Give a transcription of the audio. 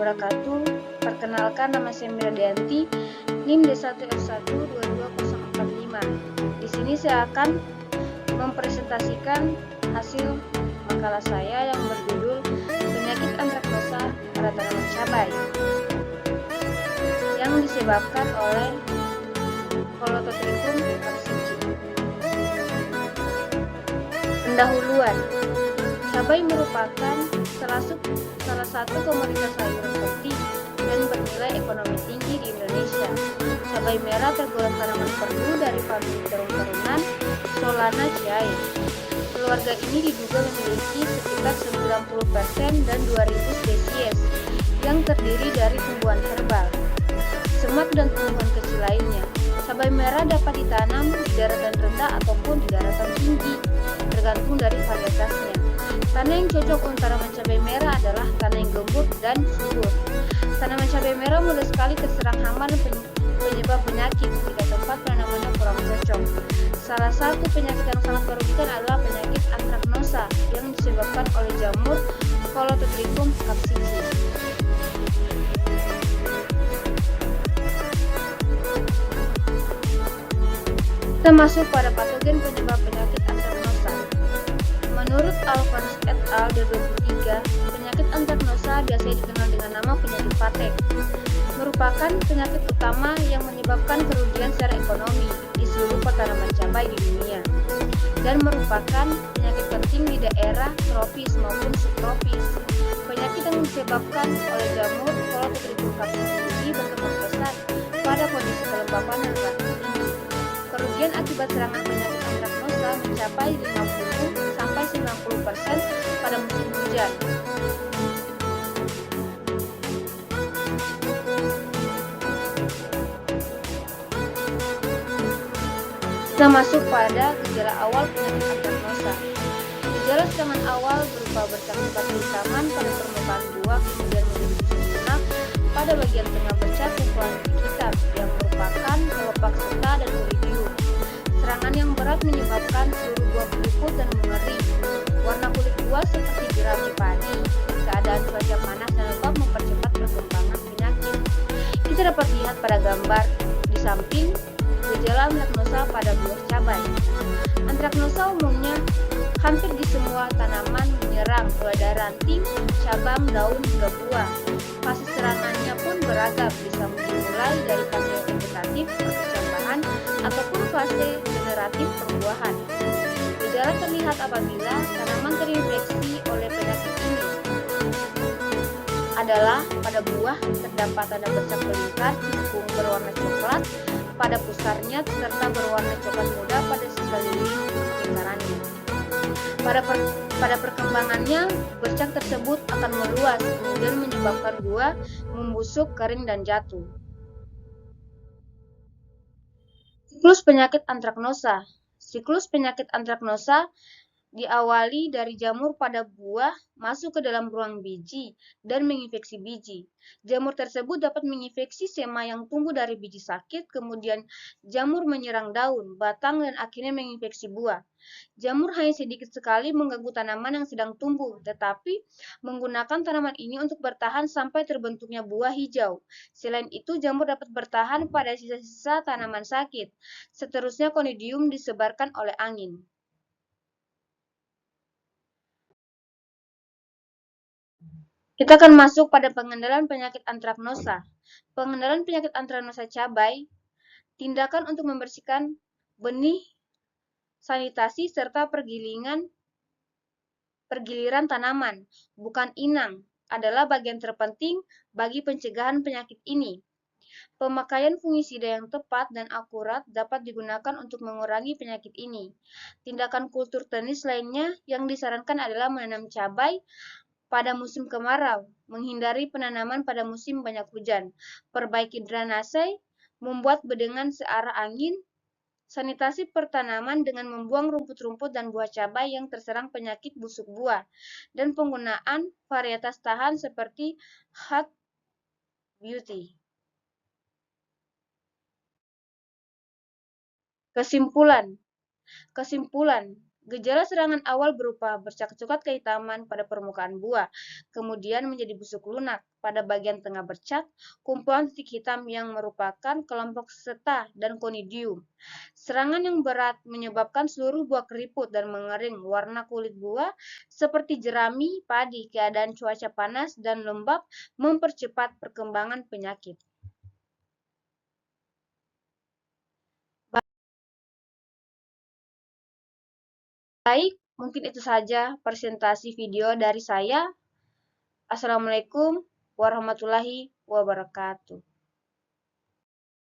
wabarakatuh. Perkenalkan, nama saya Miradianti, NIM D1F1 22045. Di sini saya akan mempresentasikan hasil makalah saya yang berjudul Penyakit Antraknosa pada Tanaman Cabai yang disebabkan oleh Holototrichum capsicum. Pendahuluan. Cabai merupakan salah satu komoditas sayuran penting dan bernilai ekonomi tinggi di Indonesia. Cabai merah tergolong tanaman perdu dari famili terung-terungan Solanaceae. Keluarga ini diduga memiliki sekitar 90% dan 2000 spesies yang terdiri dari tumbuhan herbal, semak dan tumbuhan kecil lainnya. Cabai merah dapat ditanam di daratan rendah ataupun di daratan tinggi, tergantung dari varietasnya. Tanah yang cocok untuk tanaman cabai merah adalah tanah yang gembur dan subur. Tanaman cabai merah mudah sekali terserang hama dan penyebab penyakit jika tempat penanamannya kurang cocok. Salah satu penyakit yang sangat merugikan adalah penyakit antraknosa yang disebabkan oleh jamur Holototrichum capsicum. Kita masuk pada patogen penyebab penyakit antraknosa. Menurut Alphonse et al. 2023, penyakit antraknosa biasanya dikenal dengan nama penyakit patek. Merupakan penyakit utama yang menyebabkan kerugian secara ekonomi di seluruh petanaman cabai di dunia dan merupakan penyakit penting di daerah tropis maupun subtropis. Penyakit yang disebabkan oleh jamur Holototrichum capsicum ini berkembang pesat pada kondisi kelembapan yang relatif tinggi. Kerugian akibat serangan penyakit antraknosa mencapai 50–90% pada musim hujan. Kita masuk pada gejala awal penyakit antraknosa. Gejala serangan awal berupa bercak lebat kehitaman pada permukaan buah, kemudian menjadi busuk lunak pada bagian tengah bercak kumpulan hitam yang merupakan kelopak serta dan iridium. Serangan yang berat menyebabkan seluruh buah keriput dan mengering. Warna kulit buah seperti jerami padi. Keadaan cuaca panas dan lembab mempercepat perkembangan penyakit. Kita dapat lihat pada gambar di samping gejala antraknosa pada buah cabai. Antraknosa umumnya hampir di semua tanaman menyerang mulai dari ranting, cabang, daun hingga buah. Fase serangannya pun beragam, bisa mulai dari fase vegetatif perkecambahan ataupun fase generatif perbuahan. Gejala terlihat apabila tanaman terinfeksi oleh penyakit ini adalah pada buah terdapat tanda bercak melingkar cekung berwarna coklat pada pusarnya serta berwarna coklat muda pada sekeliling lingkarannya. Pada perkembangannya, bercak tersebut akan meluas, kemudian menyebabkan buah membusuk, kering, dan jatuh. Siklus penyakit antraknosa. Siklus penyakit antraknosa diawali dari jamur pada buah masuk ke dalam ruang biji dan menginfeksi biji. Jamur tersebut dapat menginfeksi sema yang tumbuh dari biji sakit, kemudian jamur menyerang daun, batang, dan akhirnya menginfeksi buah. Jamur hanya sedikit sekali mengganggu tanaman yang sedang tumbuh, tetapi menggunakan tanaman ini untuk bertahan sampai terbentuknya buah hijau. Selain itu, jamur dapat bertahan pada sisa-sisa tanaman sakit. Seterusnya, konidium disebarkan oleh angin. Kita akan masuk pada pengendalian penyakit antraknosa. Pengendalian penyakit antraknosa cabai, tindakan untuk membersihkan benih, sanitasi, serta pergiliran tanaman, bukan inang, adalah bagian terpenting bagi pencegahan penyakit ini. Pemakaian fungisida yang tepat dan akurat dapat digunakan untuk mengurangi penyakit ini. Tindakan kultur tenis lainnya yang disarankan adalah menanam cabai pada musim kemarau, menghindari penanaman pada musim banyak hujan, perbaiki drainase, membuat bedengan searah angin, sanitasi pertanaman dengan membuang rumput-rumput dan buah cabai yang terserang penyakit busuk buah, dan penggunaan varietas tahan seperti Hot Beauty. Kesimpulan, Gejala serangan awal berupa bercak coklat kehitaman pada permukaan buah, kemudian menjadi busuk lunak pada bagian tengah bercak, kumpulan titik hitam yang merupakan kelompok seta dan conidium. Serangan yang berat menyebabkan seluruh buah keriput dan mengering. Warna kulit buah seperti jerami, padi. Keadaan cuaca panas dan lembab mempercepat perkembangan penyakit. Baik, mungkin itu saja presentasi video dari saya. Assalamualaikum warahmatullahi wabarakatuh.